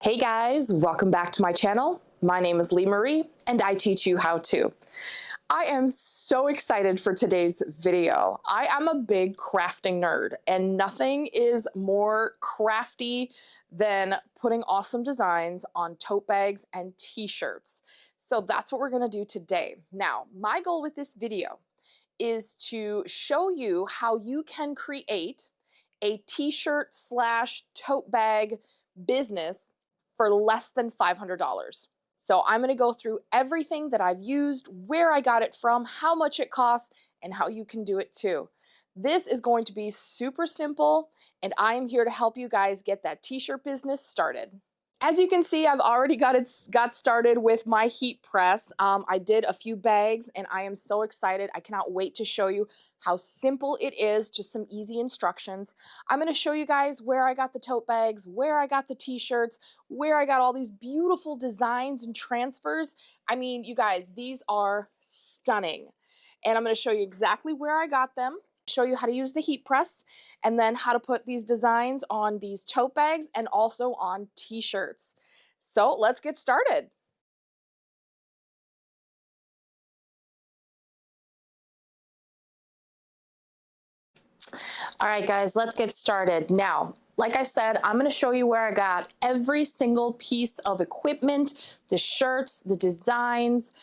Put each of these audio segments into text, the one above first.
Hey guys, welcome back to my channel. My name is Lee Marie and I teach you how to. I am so excited for today's video. I am a big crafting nerd and nothing is more crafty than putting awesome designs on tote bags and t-shirts. So that's what we're gonna do today. Now, my goal with this video is to show you how you can create a t-shirt slash tote bag business for less than $500. So I'm gonna go through everything that I've used, where I got it from, how much it costs, and how you can do it too. This is going to be super simple, and I am here to help you guys get that t-shirt business started. As you can see, I've already got started with my heat press. I did a few bags and I am so excited. I cannot wait to show you how simple it is, just some easy instructions. I'm gonna show you guys where I got the tote bags, where I got the t-shirts, where I got all these beautiful designs and transfers. I mean, you guys, these are stunning. And I'm gonna show you exactly where I got them, show you how to use the heat press, and then how to put these designs on these tote bags and also on t-shirts. So let's get started. All right, guys, let's get started. Now, like I said, I'm gonna show you where I got every single piece of equipment, the shirts, the designs,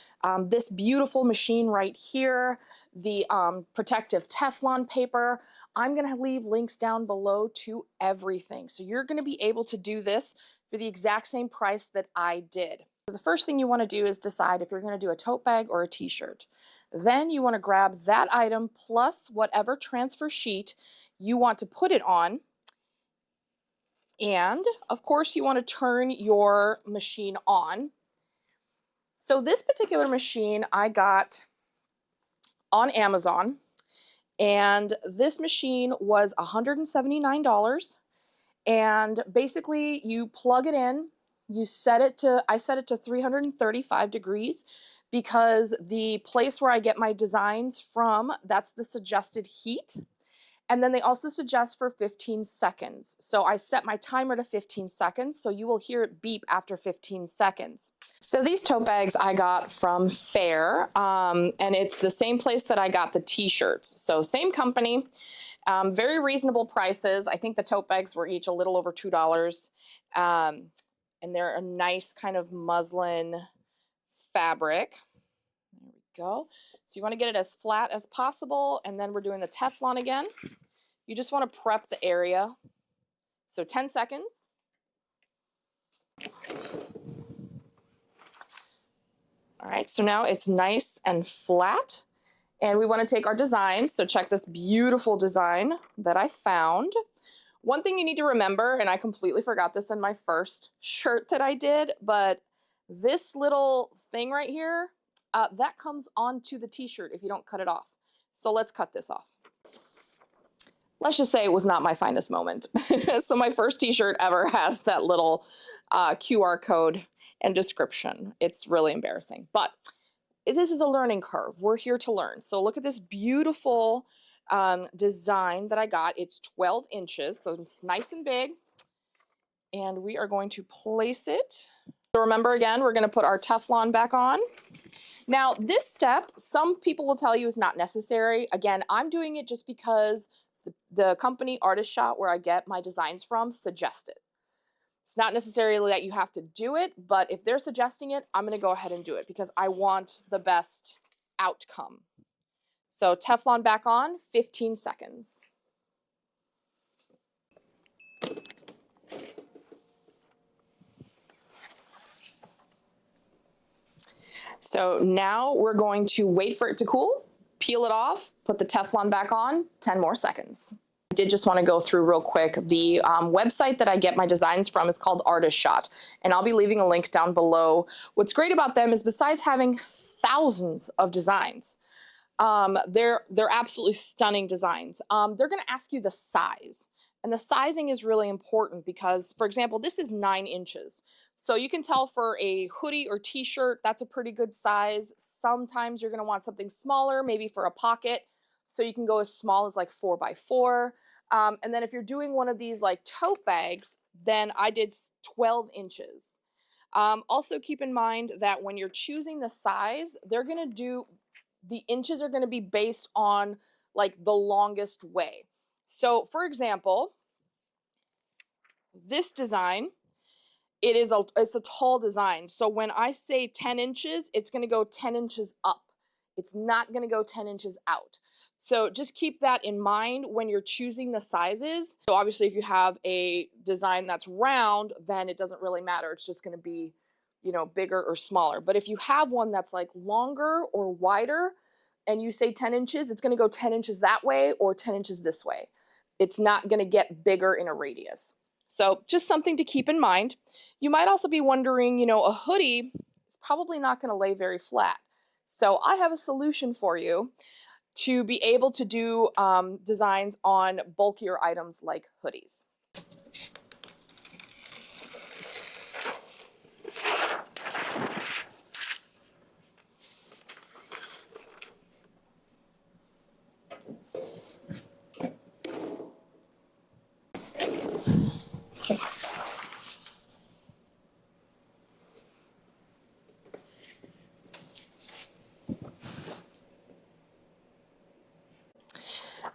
this beautiful machine right here, the protective Teflon paper. I'm gonna leave links down below to everything. So you're gonna be able to do this for the exact same price that I did. So the first thing you wanna do is decide if you're gonna do a tote bag or a t-shirt. Then you wanna grab that item plus whatever transfer sheet you want to put it on. And of course you wanna turn your machine on. So this particular machine I got on Amazon, and this machine was $179. And basically you plug it in, I set it to 335 degrees because the place where I get my designs from, that's the suggested heat. And then they also suggest for 15 seconds. So I set my timer to 15 seconds, so you will hear it beep after 15 seconds. So these tote bags I got from Fair, and it's the same place that I got the t-shirts. So same company, very reasonable prices. I think the tote bags were each a little over $2. And they're a nice kind of muslin fabric. There we go. So you want to get it as flat as possible, and then we're doing the Teflon again. You just want to prep the area. So 10 seconds. All right, so now it's nice and flat. And we want to take our design. So check this beautiful design that I found. One thing you need to remember, and I completely forgot this in my first shirt that I did, but this little thing right here, that comes onto the t-shirt if you don't cut it off. So let's cut this off. Let's just say it was not my finest moment. So my first t-shirt ever has that little QR code and description. It's really embarrassing, but this is a learning curve. We're here to learn. So look at this beautiful design that I got. It's 12 inches, so it's nice and big. And we are going to place it. So remember again, we're gonna put our Teflon back on. Now this step, some people will tell you is not necessary. Again, I'm doing it just because the company Artist Shop where I get my designs from suggest it. It's not necessarily that you have to do it, but if they're suggesting it, I'm gonna go ahead and do it because I want the best outcome. So Teflon back on, 15 seconds. So now we're going to wait for it to cool, peel it off, put the Teflon back on, 10 more seconds. I did just want to go through real quick. The website that I get my designs from is called Artist Shop, and I'll be leaving a link down below. What's great about them is besides having thousands of designs, they're absolutely stunning designs. They're going to ask you the size. And the sizing is really important because, for example, this is 9 inches. So you can tell for a hoodie or t-shirt, that's a pretty good size. Sometimes you're gonna want something smaller, maybe for a pocket. So you can go as small as like 4 by 4. And then if you're doing one of these like tote bags, then I did 12 inches. Also keep in mind that when you're choosing the size, the inches are gonna be based on like the longest way. So for example, this design, it's a tall design. So when I say 10 inches, it's gonna go 10 inches up. It's not gonna go 10 inches out. So just keep that in mind when you're choosing the sizes. So obviously if you have a design that's round, then it doesn't really matter. It's just gonna be, you know, bigger or smaller. But if you have one that's like longer or wider and you say 10 inches, it's gonna go 10 inches that way or 10 inches this way. It's not gonna get bigger in a radius. So just something to keep in mind. You might also be wondering, you know, a hoodie is probably not gonna lay very flat. So I have a solution for you to be able to do designs on bulkier items like hoodies.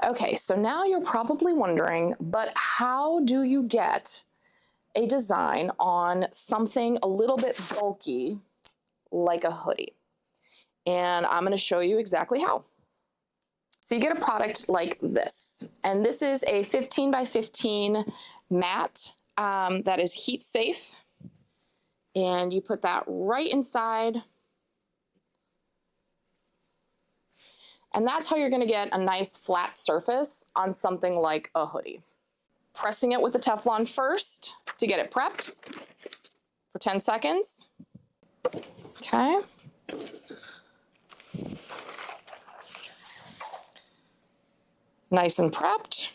Okay, so now you're probably wondering, but how do you get a design on something a little bit bulky like a hoodie? And I'm gonna show you exactly how. So you get a product like this, and this is a 15 by 15 mat that is heat safe, and you put that right inside. And that's how you're gonna get a nice flat surface on something like a hoodie. Pressing it with the Teflon first to get it prepped for 10 seconds. Okay. Nice and prepped.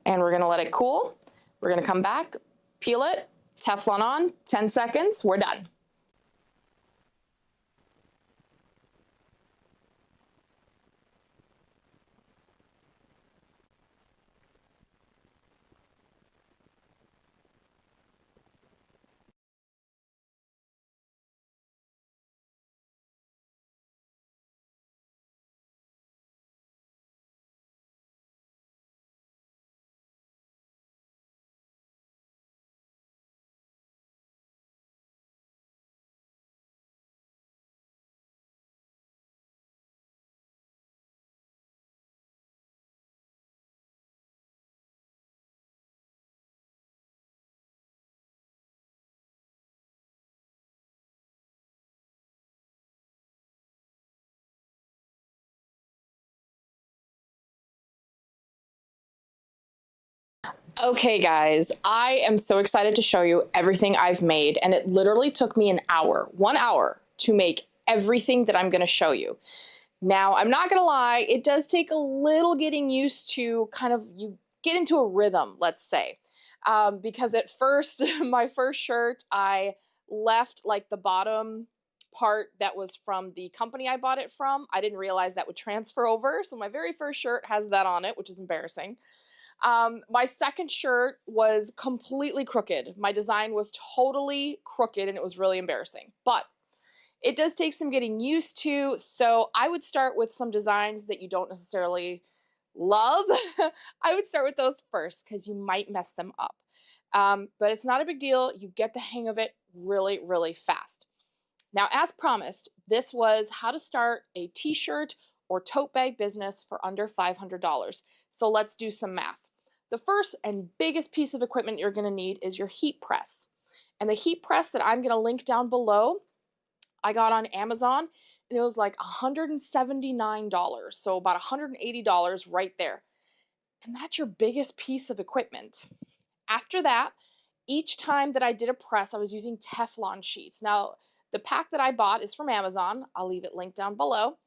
And we're gonna let it cool. We're gonna come back, peel it, Teflon on, 10 seconds, we're done. Okay guys, I am so excited to show you everything I've made, and it literally took me an hour, 1 hour, to make everything that I'm gonna show you. Now, I'm not gonna lie, it does take a little getting used to you get into a rhythm, let's say. Because at first, my first shirt, I left like the bottom part that was from the company I bought it from. I didn't realize that would transfer over. So my very first shirt has that on it, which is embarrassing. My second shirt was completely crooked. My design was totally crooked and it was really embarrassing. But it does take some getting used to, so I would start with some designs that you don't necessarily love. I would start with those first because you might mess them up. But it's not a big deal. You get the hang of it really, really fast. Now, as promised, this was how to start a t-shirt or tote bag business for under $500. So let's do some math. The first and biggest piece of equipment you're gonna need is your heat press. And the heat press that I'm gonna link down below, I got on Amazon, and it was like $179, so about $180 right there. And that's your biggest piece of equipment. After that, each time that I did a press, I was using Teflon sheets. Now, the pack that I bought is from Amazon. I'll leave it linked down below.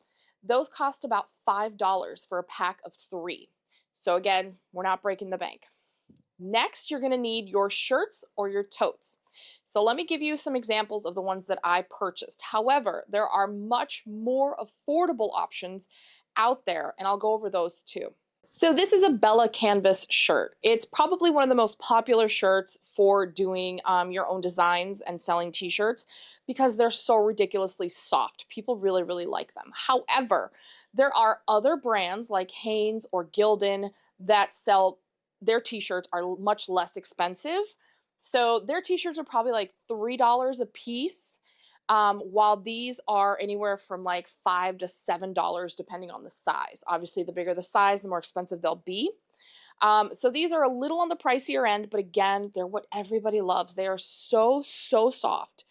Those cost about $5 for a pack of 3. So again, we're not breaking the bank. Next, you're gonna need your shirts or your totes. So let me give you some examples of the ones that I purchased. However, there are much more affordable options out there, and I'll go over those too. So this is a Bella canvas shirt. It's probably one of the most popular shirts for doing your own designs and selling t-shirts because they're so ridiculously soft. People really, really like them. However, there are other brands like Hanes or Gildan that sell their t-shirts are much less expensive. So their t-shirts are probably like $3 a piece. While these are anywhere from like $5 to $7 depending on the size. Obviously, the bigger the size, the more expensive they'll be. So these are a little on the pricier end, but again, they're what everybody loves. They are so, so soft.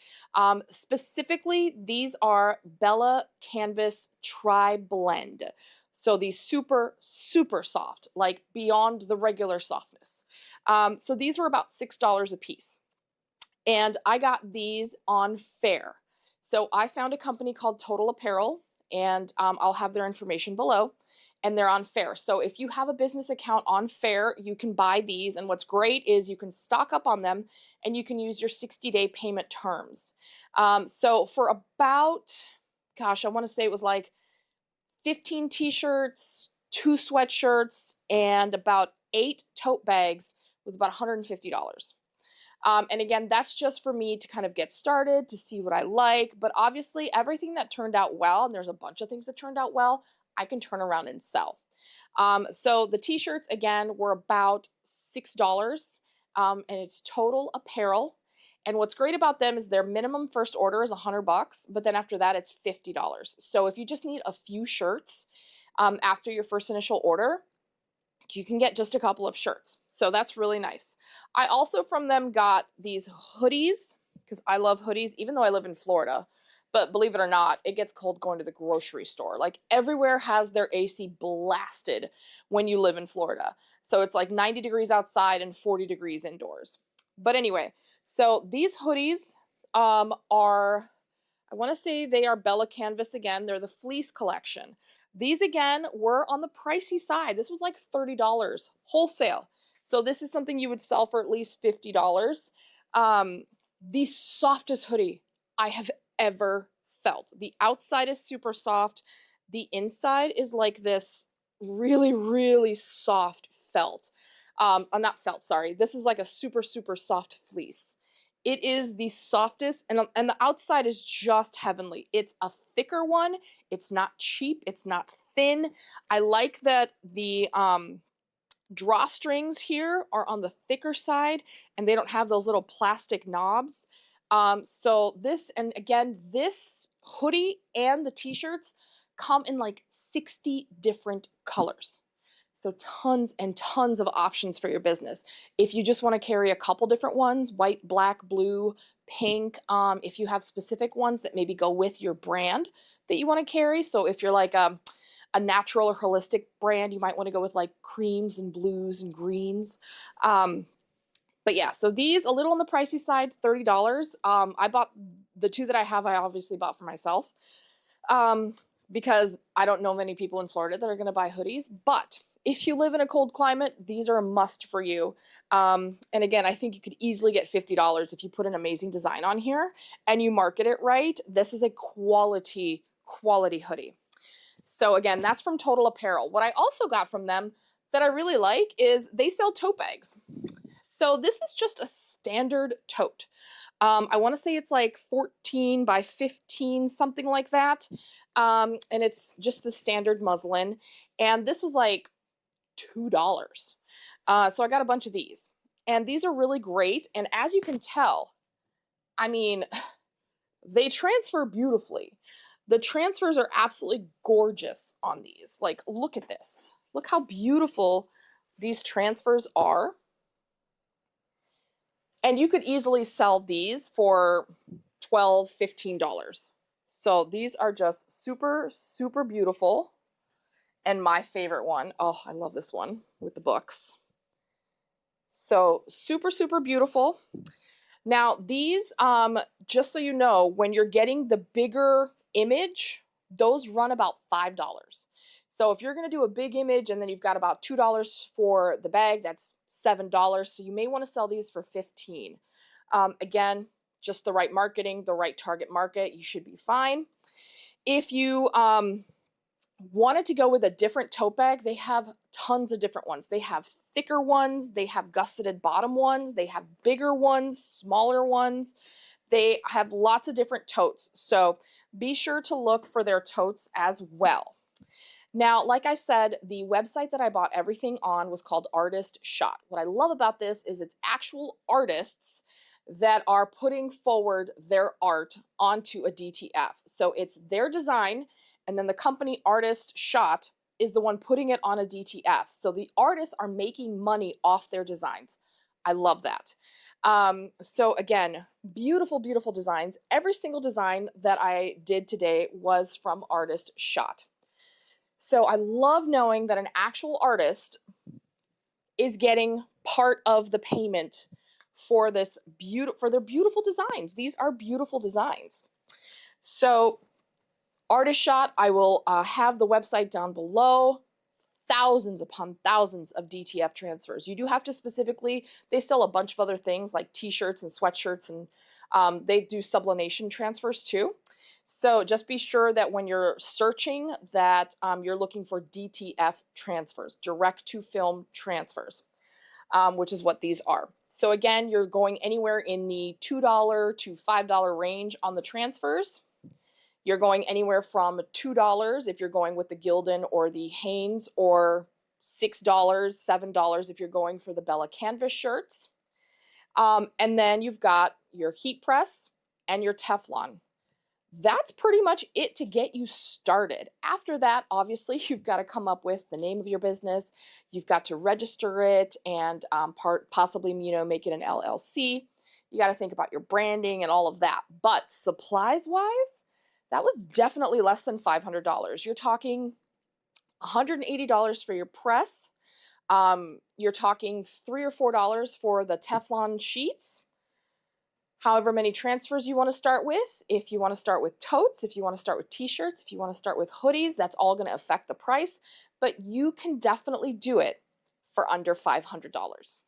Specifically, these are Bella Canvas Tri-Blend. So these super, super soft, like beyond the regular softness. So these were about $6 a piece. And I got these on Fair. So I found a company called Total Apparel, and I'll have their information below, and they're on Fair. So if you have a business account on Fair, you can buy these, and what's great is you can stock up on them, and you can use your 60-day payment terms. So for about, gosh, I want to say it was like 15 t-shirts, 2 sweatshirts, and about 8 tote bags was about $150. And again, that's just for me to kind of get started, to see what I like. But obviously, everything that turned out well, and there's a bunch of things that turned out well, I can turn around and sell. So the t-shirts, again, were about $6, and it's Total Apparel. And what's great about them is their minimum first order is $100, but then after that, it's $50. So if you just need a few shirts after your first initial order, you can get just a couple of shirts. So that's really nice. I also from them got these hoodies because I love hoodies, even though I live in Florida. But believe it or not, it gets cold going to the grocery store. Like everywhere has their AC blasted when you live in Florida. So it's like 90 degrees outside and 40 degrees indoors. But anyway, so these hoodies are, I want to say they are Bella Canvas again. They're the fleece collection. These again were on the pricey side. This was like $30 wholesale. So this is something you would sell for at least $50. The softest hoodie I have ever felt. The outside is super soft. The inside is like this really, really soft felt. Not felt, sorry. This is like a super, super soft fleece. It is the softest, and the outside is just heavenly. It's a thicker one. It's not cheap. It's not thin. I like that the drawstrings here are on the thicker side, and they don't have those little plastic knobs. So this, and again, this hoodie and the t-shirts come in like 60 different colors. So tons and tons of options for your business. If you just want to carry a couple different ones, white, black, blue, pink, if you have specific ones that maybe go with your brand that you want to carry. So if you're like a natural or holistic brand, you might want to go with like creams and blues and greens. But yeah, so these a little on the pricey side, $30. I bought the 2 that I have, I obviously bought for myself because I don't know many people in Florida that are going to buy hoodies, but if you live in a cold climate, these are a must for you. And again, I think you could easily get $50 if you put an amazing design on here and you market it right. This is a quality hoodie. So again, that's from Total Apparel. What I also got from them that I really like is they sell tote bags. So this is just a standard tote. I want to say it's like 14 by 15, something like that. And it's just the standard muslin. And this was like $2. So I got a bunch of these. And these are really great. And as you can tell, I mean, they transfer beautifully. The transfers are absolutely gorgeous on these. Like, look at this. Look how beautiful these transfers are. And you could easily sell these for $12, $15. So these are just super, super beautiful. And my favorite one, oh, I love this one with the books. So super, super beautiful. Now these, just so you know, when you're getting the bigger image those run about $5. So if you're gonna do a big image and then you've got about $2 for the bag, that's $7. So you may wanna sell these for 15. Again, just the right marketing, the right target market, you should be fine. If you wanted to go with a different tote bag, they have tons of different ones. They have thicker ones, they have gusseted bottom ones, they have bigger ones, smaller ones. They have lots of different totes. So be sure to look for their totes as well. Now, like I said, the website that I bought everything on was called Artist Shot. What I love about this is it's actual artists that are putting forward their art onto a DTF. So it's their design, and then the company Artist Shot is the one putting it on a DTF. So the artists are making money off their designs. I love that. So again, beautiful, beautiful designs. Every single design that I did today was from Artist Shot. So I love knowing that an actual artist is getting part of the payment for this for their beautiful designs. These are beautiful designs. So Artist Shot, I will have the website down below. Thousands upon thousands of DTF transfers. You do have to specifically, they sell a bunch of other things like t-shirts and sweatshirts, and they do sublimation transfers too. So just be sure that when you're searching that you're looking for DTF transfers, direct to film transfers, which is what these are. So again, you're going anywhere in the $2 to $5 range on the transfers. You're going anywhere from $2 if you're going with the Gildan or the Hanes, or $6, $7 if you're going for the Bella Canvas shirts. And then you've got your heat press and your Teflon. That's pretty much it to get you started. After that, obviously, you've got to come up with the name of your business. You've got to register it and possibly, make it an LLC. You got to think about your branding and all of that. But supplies-wise, that was definitely less than $500. You're talking $180 for your press. You're talking $3 or $4 for the Teflon sheets. However many transfers you want to start with. If you want to start with totes, if you want to start with t-shirts, if you want to start with hoodies, that's all going to affect the price. But you can definitely do it for under $500.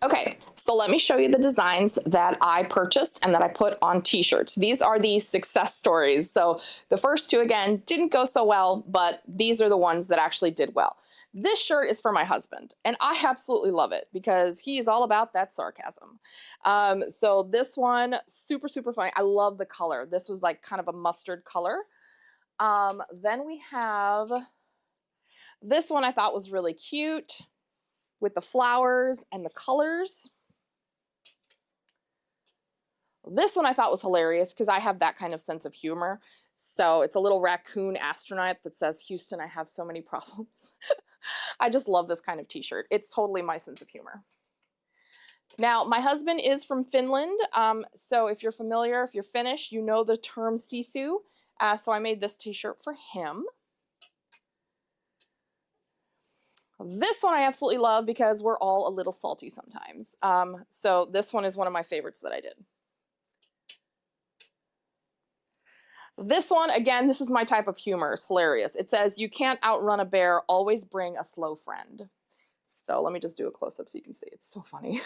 Okay, so let me show you the designs that I purchased and that I put on t-shirts. These are the success stories. So the first two, again, didn't go so well, but these are the ones that actually did well. This shirt is for my husband, and I absolutely love it because he is all about that sarcasm. So this one, super, super funny. I love the color. This was like kind of a mustard color. Then we have this one I thought was really cute, with the flowers and the colors. This one I thought was hilarious because I have that kind of sense of humor. So it's a little raccoon astronaut that says, "Houston, I have so many problems." I just love this kind of t-shirt. It's totally my sense of humor. Now, my husband is from Finland. So if you're familiar, if you're Finnish, you know the term sisu. So I made this t-shirt for him. This one I absolutely love because we're all a little salty sometimes. So this one is one of my favorites that I did. This one, again, this is my type of humor. It's hilarious. It says, "You can't outrun a bear, always bring a slow friend." So let me just do a close-up so you can see. It's so funny.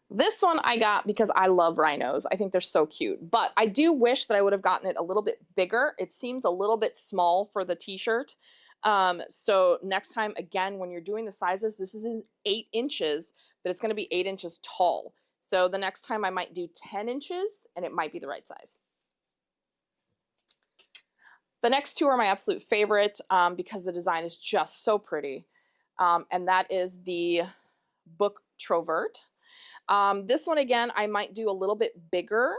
This one I got because I love rhinos. I think they're so cute, but I do wish that I would have gotten it a little bit bigger. It seems a little bit small for the t-shirt. So next time, again, when you're doing the sizes, this is 8 inches, but it's going to be 8 inches tall. So the next time I might do 10 inches and it might be the right size. The next two are my absolute favorite because the design is just so pretty. And that is the Book Trovert. This one, again, I might do a little bit bigger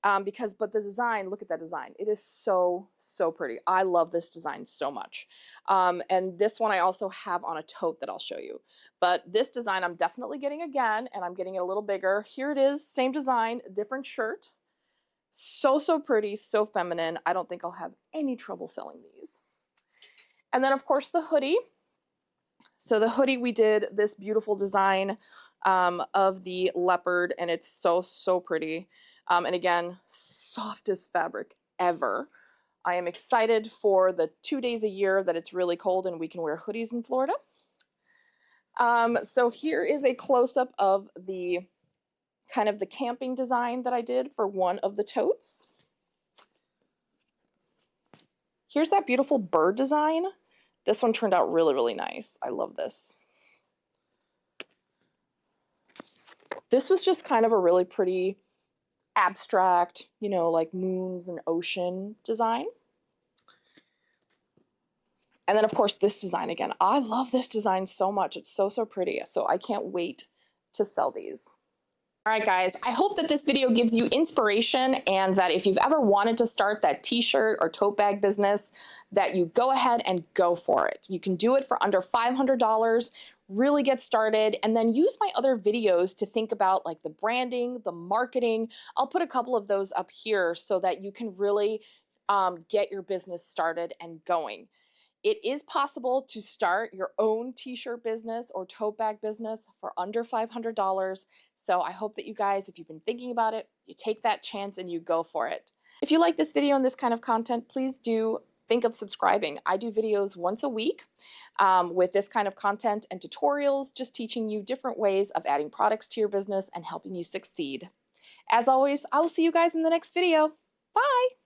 but the design, look at that design. It is so, so pretty. I love this design so much. And this one I also have on a tote that I'll show you. But this design I'm definitely getting again, and I'm getting it a little bigger. Here it is, same design, different shirt. So, so pretty, so feminine. I don't think I'll have any trouble selling these. And then, of course, the hoodie. So the hoodie, we did this beautiful design of the leopard, and it's so pretty. And again, softest fabric ever. I am excited for the 2 days a year that it's really cold and we can wear hoodies in Florida. So here is a close-up of the kind of the camping design that I did for one of the totes. Here's that beautiful bird design. This one turned out really nice. I love this. This was just kind of a really pretty abstract, you know, like moons and ocean design. And then of course this design again. I love this design so much. It's so pretty. So I can't wait to sell these. All right, guys, I hope that this video gives you inspiration and that if you've ever wanted to start that t-shirt or tote bag business, that you go ahead and go for it. You can do it for under $500, really get started, and then use my other videos to think about like the branding, the marketing. I'll put a couple of those up here so that you can really get your business started and going. It is possible to start your own t-shirt business or tote bag business for under $500. So I hope that you guys, if you've been thinking about it, you take that chance and you go for it. If you like this video and this kind of content, please do think of subscribing. I do videos once a week with this kind of content and tutorials, just teaching you different ways of adding products to your business and helping you succeed. As always, I will see you guys in the next video. Bye!